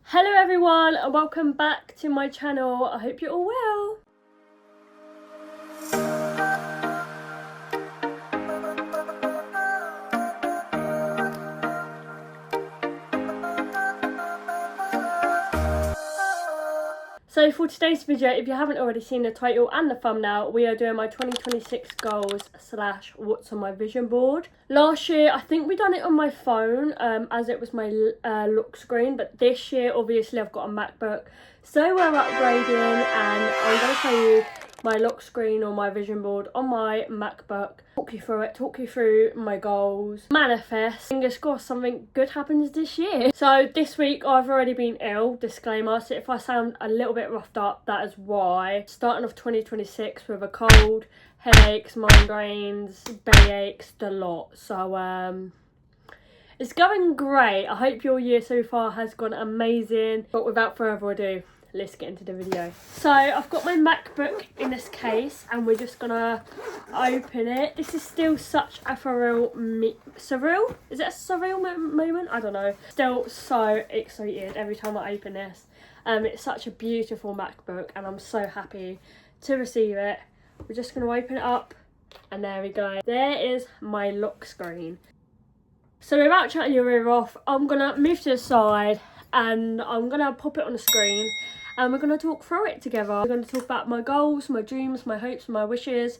Hello everyone and welcome back to my channel. I hope you're all well. So for today's video, if you haven't already seen the title and the thumbnail, we are doing my 2026 goals / what's on my vision board. Last year, I think we done it on my phone as it was my lock screen, but this year, obviously, I've got a MacBook. So we're upgrading and I'm going to show you my lock screen or my vision board on my MacBook. Talk you through it, talk you through my goals, manifest, fingers crossed something good happens this year. So this week I've already been ill, disclaimer, so if I sound a little bit roughed up, that is why. Starting off 2026 with a cold, headaches, migraines, belly aches, the lot. So it's going great. I hope your year so far has gone amazing, but without further ado, let's get into the video. So I've got my MacBook in this case and we're just gonna open it. This is still such a surreal? Is it a surreal moment? I don't know. Still so excited every time I open this. It's such a beautiful MacBook and I'm so happy to receive it. We're just gonna open it up and there we go. There is my lock screen. So without chatting your ear off, I'm gonna move to the side and I'm gonna pop it on the screen and we're going to talk through it together. We're going to talk about my goals, my dreams, my hopes, my wishes,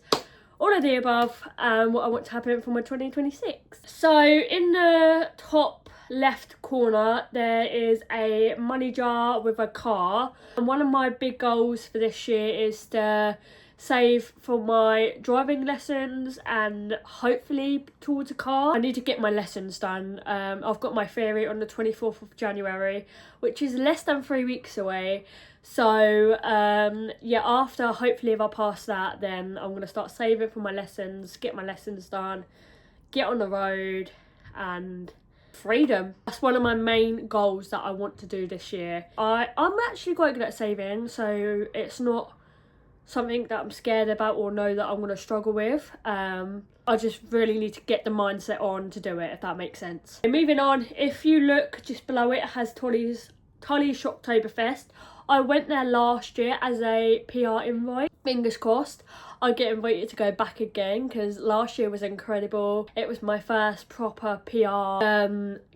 all of the above, and what I want to happen for my 2026. So in the top left corner, there is a money jar with a car. And one of my big goals for this year is to save for my driving lessons and hopefully towards a car. I need to get my lessons done. I've got my theory on the 24th of January, which is less than 3 weeks away. So yeah, after hopefully if I pass that, then I'm going to start saving for my lessons, get my lessons done, get on the road and freedom. That's one of my main goals that I want to do this year. I'm actually quite good at saving, so it's not something that I'm scared about or know that I'm going to struggle with. I just really need to get the mindset on to do it, if that makes sense. And moving on, if you look just below it, it has Tolly's Shocktoberfest. I went there last year as a PR invite. Fingers crossed I get invited to go back again because last year was incredible. It was my first proper PR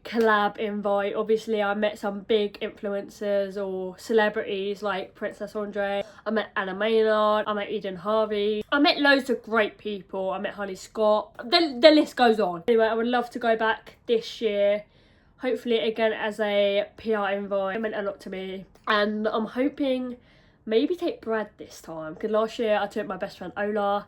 collab invite. Obviously I met some big influencers or celebrities like Princess Andre. I met Anna Maynard. I met Eden Harvey. I met loads of great people. I met Holly Scott. The list goes on. Anyway, I would love to go back this year. Hopefully again as a PR invite. It meant a lot to me. And I'm hoping maybe take Brad this time. Because last year I took my best friend Ola.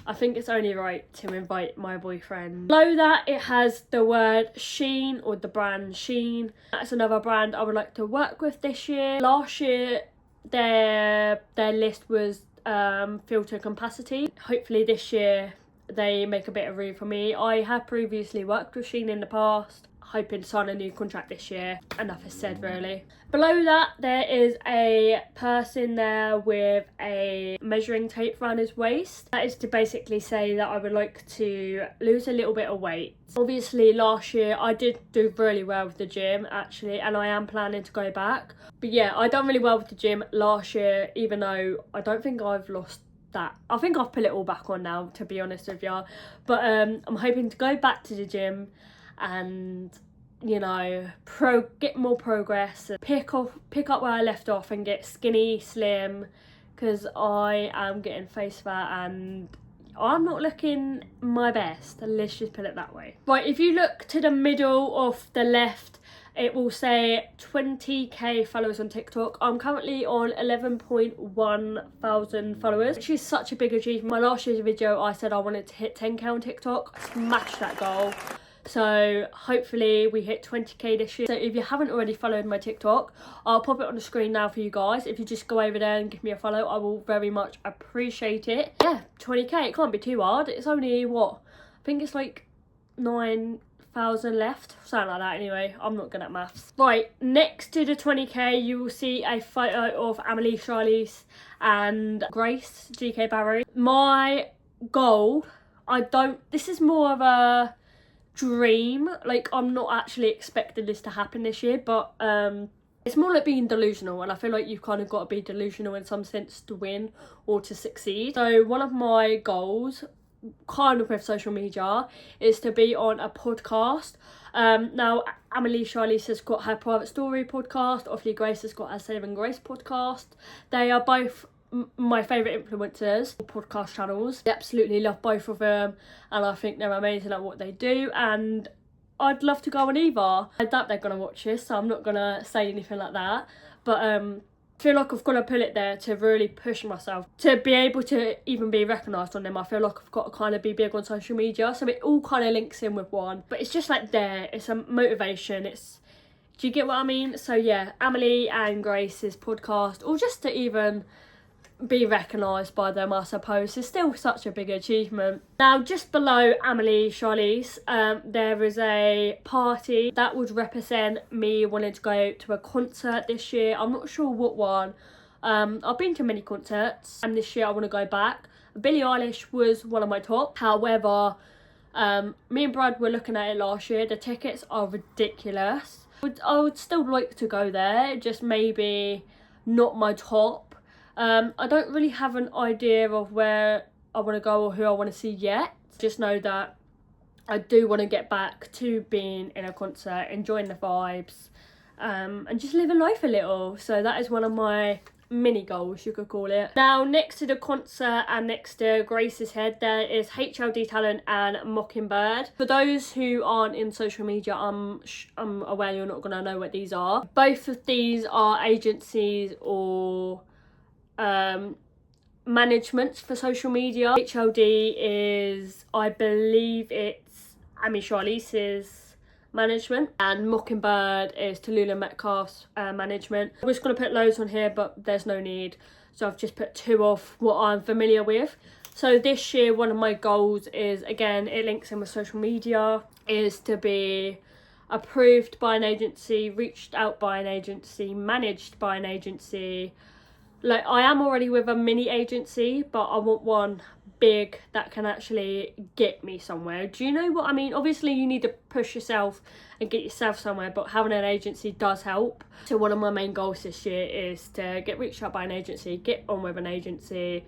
I think it's only right to invite my boyfriend. Below that it has the word Shein or the brand Shein. That's another brand I would like to work with this year. Last year their list was filter capacity. Hopefully this year they make a bit of room for me. I have previously worked with Shein in the past. Hoping to sign a new contract this year. Enough is said really. Below that there is a person there with a measuring tape around his waist. That is to basically say that I would like to lose a little bit of weight. Obviously last year I did do really well with the gym actually, and I am planning to go back. But yeah, I done really well with the gym last year, even though I don't think I've lost that. I think I've put it all back on now, to be honest with you. But I'm hoping to go back to the gym and, you know, get more progress, pick up where I left off and get skinny, slim, because I am getting face fat and I'm not looking my best, let's just put it that way. Right, if you look to the middle of the left, it will say 20k followers on TikTok. I'm currently on 11.1 thousand followers, which is such a big achievement. My last year's video I said I wanted to hit 10k on TikTok. I smashed that goal. So hopefully we hit 20k this year. So if you haven't already followed my TikTok, I'll pop it on the screen now for you guys. If you just go over there and give me a follow, I will very much appreciate it. Yeah, 20k, it can't be too hard. It's only what? I think it's like 9,000 left. Something like that anyway. I'm not good at maths. Right, next to the 20k, you will see a photo of Amelie, Charlize and Grace, GK Barry. My goal, this is more of a dream. Like, I'm not actually expecting this to happen this year, but It's more like being delusional, and I feel like you've kind of got to be delusional in some sense to win or to succeed. So one of my goals, kind of with social media, is to be on a podcast. Now Amelie Charlize has got her Private Story podcast. Obviously Grace has got her Saving Grace podcast. They are both my favourite influencers, podcast channels. I absolutely love both of them, and I think they're amazing at what they do, and I'd love to go on either. I doubt they're going to watch this, so I'm not going to say anything like that. But I feel like I've got to put it there to really push myself. To be able to even be recognised on them, I feel like I've got to kind of be big on social media. So it all kind of links in with one. But it's just like there, it's a motivation. Do you get what I mean? So yeah, Amelie and Grace's podcast, or just to even be recognised by them, I suppose, is still such a big achievement. Now, just below Amelie Charlize, there is a party that would represent me wanting to go to a concert this year. I'm not sure what one. I've been to many concerts, and this year I want to go back. Billie Eilish was one of my top. However, me and Brad were looking at it last year. The tickets are ridiculous. I would still like to go there, just maybe not my top. I don't really have an idea of where I want to go or who I want to see yet. Just know that I do want to get back to being in a concert, enjoying the vibes, and just living life a little. So that is one of my mini goals, you could call it. Now, next to the concert and next to Grace's head, there is HLD Talent and Mockingbird. For those who aren't in social media, I'm aware you're not going to know what these are. Both of these are agencies or management for social media. HLD is, I believe it's Amy Charlize's management, and Mockingbird is Tallulah Metcalf's management. I was going to put loads on here, but there's no need, so I've just put two of what I'm familiar with. So this year, one of my goals is, again, it links in with social media, is to be approved by an agency, reached out by an agency, managed by an agency. Like, I am already with a mini agency, but I want one big that can actually get me somewhere. Do you know what I mean? Obviously, you need to push yourself and get yourself somewhere, but having an agency does help. So one of my main goals this year is to get reached out by an agency, get on with an agency,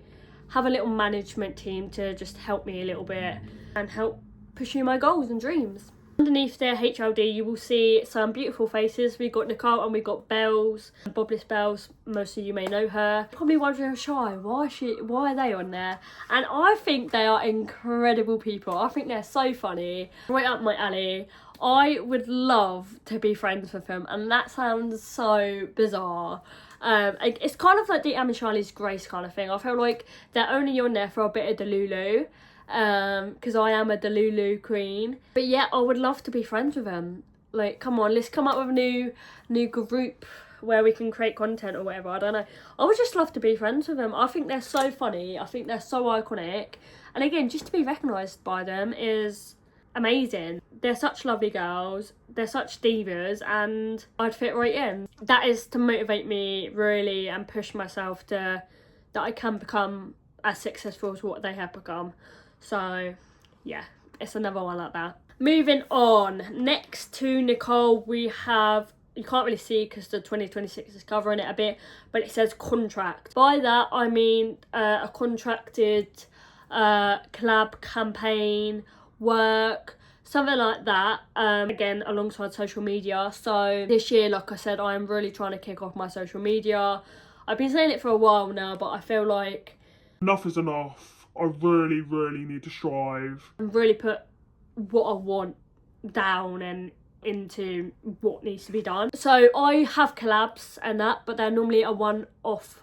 have a little management team to just help me a little bit and help pursue my goals and dreams. Underneath their HLD, you will see some beautiful faces. We've got Nicole and we've got Bells, Bobless Bells. Most of you may know her. Probably wondering, Shy, why are they on there? And I think they are incredible people. I think they're so funny. Right up my alley. I would love to be friends with them, and that sounds so bizarre. It's kind of like the Amy Charlize Grace kind of thing. I feel like they're only on there for a bit of Delulu. Because I am a Delulu queen. But yeah, I would love to be friends with them. Like, come on, let's come up with a new group where we can create content or whatever. I don't know. I would just love to be friends with them. I think they're so funny. I think they're so iconic. And again, just to be recognised by them is amazing. They're such lovely girls. They're such divas, and I'd fit right in. That is to motivate me really and push myself to that I can become as successful as what they have become. So yeah, it's another one like that. Moving on, next to Nicole we have, you can't really see because the 2026 is covering it a bit, but it says contract. By that I mean a contracted collab campaign, work, something like that, again alongside social media. So this year, like I said, I am really trying to kick off my social media. I've been saying it for a while now, but I feel like enough is enough. I really, really need to strive and really put what I want down and into what needs to be done. So I have collabs and that, but they're normally a one-off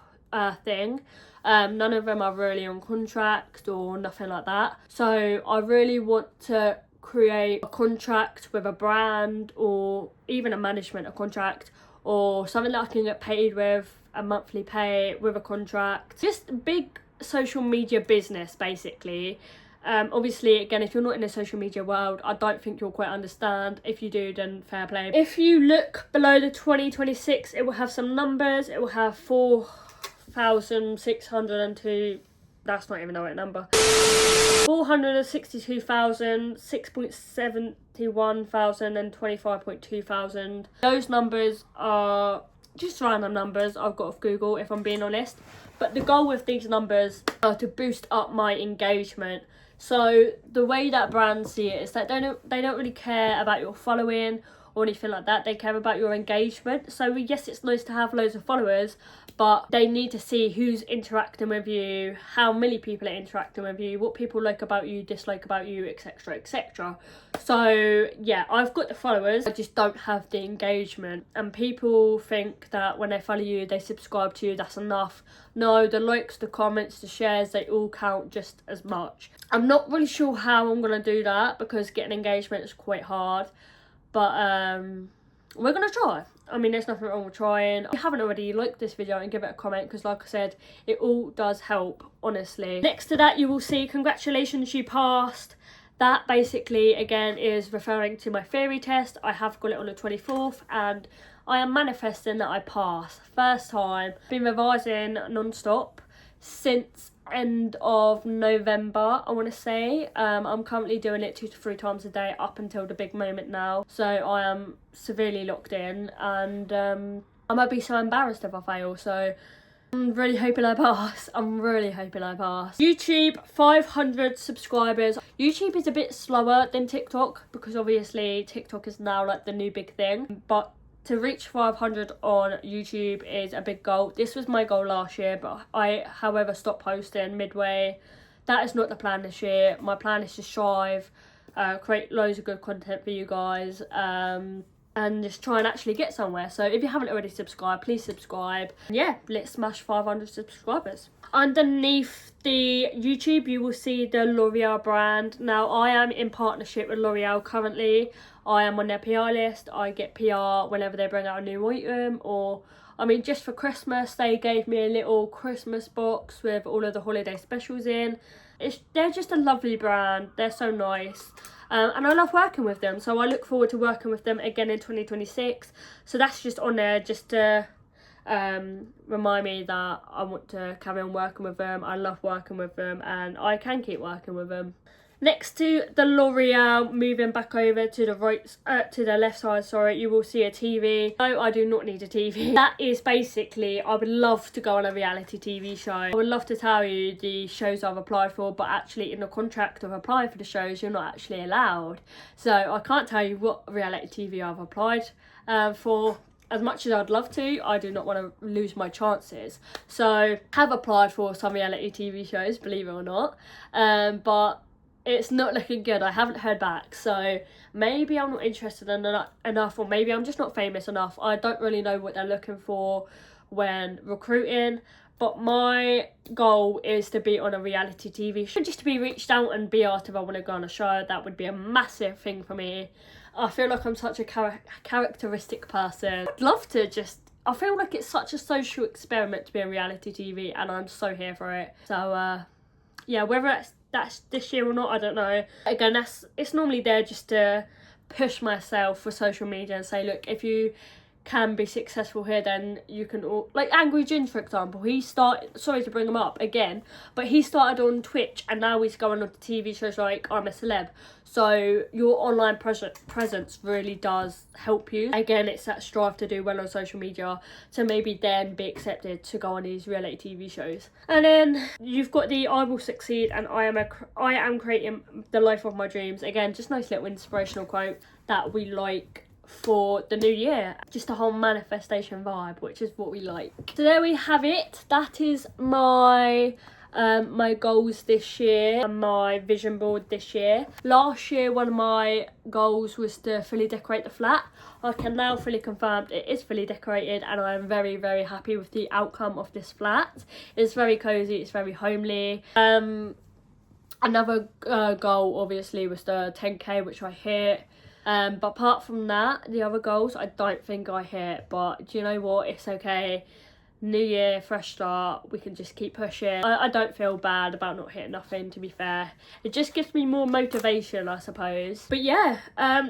thing. None of them are really on contract or nothing like that. So I really want to create a contract with a brand, or even a management, a contract, or something that I can get paid with, a monthly pay with a contract. Just big social media business basically. Obviously, again, if you're not in the social media world, I don't think you'll quite understand. If you do, then fair play. If you look below the 2026, it will have some numbers. It will have 4,602, that's not even the right number, 462,000, 6.71,000 and 25.2 thousand. Those numbers are just random numbers I've got off Google, if I'm being honest. But the goal with these numbers are to boost up my engagement. So the way that brands see it is that they don't really care about your following or anything like that. They care about your engagement. So yes, it's nice to have loads of followers, but they need to see who's interacting with you, how many people are interacting with you, what people like about you, dislike about you, etc, etc. So yeah, I've got the followers, I just don't have the engagement. And people think that when they follow you, they subscribe to you, that's enough. No, the likes, the comments, the shares, they all count just as much. I'm not really sure how I'm going to do that, because getting engagement is quite hard. But we're going to try. I mean, there's nothing wrong with trying. If you haven't already, like this video and give it a comment, because like I said, it all does help, honestly. Next to that, you will see congratulations, you passed. That basically, again, is referring to my theory test. I have got it on the 24th, and I am manifesting that I pass. First time. Been revising non-stop since end of November, I want to say. I'm currently doing it 2 to 3 times a day up until the big moment now. So I am severely locked in, and I might be so embarrassed if I fail. So I'm really hoping I pass. I'm really hoping I pass. YouTube, 500 subscribers. YouTube is a bit slower than TikTok, because obviously TikTok is now like the new big thing. But to reach 500 on YouTube is a big goal. This was my goal last year, but I, however, stopped posting midway. That is not the plan this year. My plan is to strive, create loads of good content for you guys, and just try and actually get somewhere. So if you haven't already subscribed, please subscribe. Yeah, let's smash 500 subscribers. Underneath the YouTube, you will see the L'Oreal brand. Now, I am in partnership with L'Oreal currently. I am on their PR list. I get PR whenever they bring out a new item, or I mean, just for Christmas, they gave me a little Christmas box with all of the holiday specials in. They're just a lovely brand. They're so nice. And I love working with them. So I look forward to working with them again in 2026. So that's just on there just to remind me that I want to carry on working with them. I love working with them, and I can keep working with them. Next to the L'Oreal, moving back over to the to the left side, sorry, you will see a TV. No, I do not need a TV. That is basically, I would love to go on a reality TV show. I would love to tell you the shows I've applied for, but actually in the contract of applying for the shows, you're not actually allowed. So I can't tell you what reality TV I've applied for. As much as I'd love to, I do not want to lose my chances. So have applied for some reality TV shows, believe it or not, but it's not looking good. I haven't heard back, so maybe I'm not interested in enough, or maybe I'm just not famous enough. I don't really know what they're looking for when recruiting, but my goal is to be on a reality TV show, just to be reached out and be asked if I want to go on a show. That would be a massive thing for me. I feel like I'm such a characteristic person. I'd love to just, I feel like it's such a social experiment to be on reality TV, and I'm so here for it. So yeah, whether that's this year or not, I don't know. Again, it's normally there just to push myself for social media and say, look, if you can be successful here, then you can all, like Angry Jin, for example, he started, sorry to bring him up again, but he started on Twitch, and now he's going on to TV shows like I'm a Celeb. So your online presence really does help you. Again, it's that strive to do well on social media to maybe then be accepted to go on these reality TV shows. And then you've got the I will succeed and I am creating the life of my dreams. Again, just nice little inspirational quote that we like for the new year, just a whole manifestation vibe, which is what we like. So there we have it. That is my my goals this year and my vision board this year. Last year, one of my goals was to fully decorate the flat. I can now fully confirm it is fully decorated, and I am very, very happy with the outcome of this flat. It's very cozy, it's very homely. Another goal obviously was the 10k, which I hit. But apart from that, the other goals I don't think I hit, but do you know what, it's okay. New year, fresh start, we can just keep pushing. I don't feel bad about not hitting nothing, to be fair. It just gives me more motivation, I suppose. But yeah,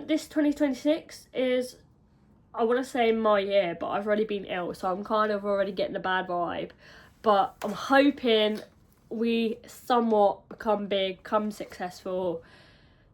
this 2026 is, I want to say my year, but I've already been ill, so I'm kind of already getting a bad vibe. But I'm hoping we somewhat become big, become successful,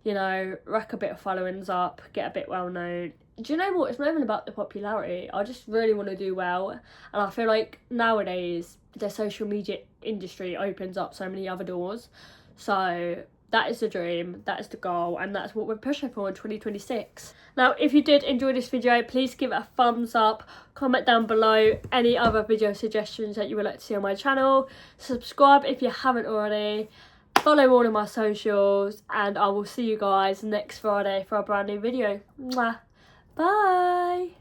you know, rack a bit of followings up, get a bit well known. do you know what? It's not even about the popularity. I just really want to do well. And I feel like nowadays the social media industry opens up so many other doors. So that is the dream, that is the goal, and that's what we're pushing for in 2026. Now, if you did enjoy this video, please give it a thumbs up, comment down below any other video suggestions that you would like to see on my channel, subscribe if you haven't already, follow all of my socials, and I will see you guys next Friday for a brand new video. Mwah. Bye!